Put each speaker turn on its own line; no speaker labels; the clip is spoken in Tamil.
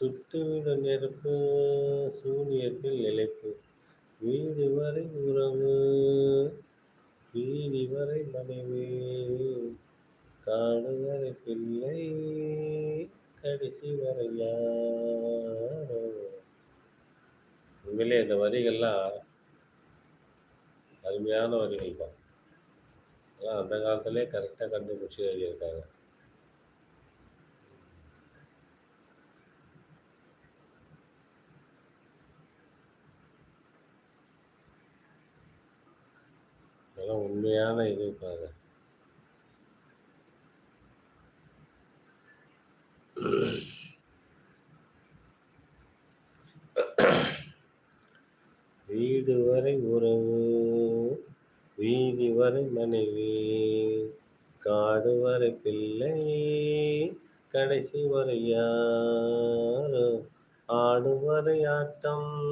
சுட்டுவிட நெருப்பு, சூனியத்தில் நிலைப்பு. வீடு வரை உறவு, வீதி வரை மனைவி, காடு வரை பிள்ளை, கடைசி வரை யாரோ. உண்மையிலே இந்த வரிகள்லாம் அருமையான வரிகள் தான். அதெல்லாம் அந்த காலத்திலே கரெக்ட்டா கண்டுபிடிச்சு எழுதியிருக்காங்க. அதெல்லாம் உண்மையான இது பாரு. வீடு வரை உறவு, வீதி வரை மனைவி, காடு வரை பிள்ளை, கடைசி வரை யாரோ, ஆடு வரை ஆட்டம்.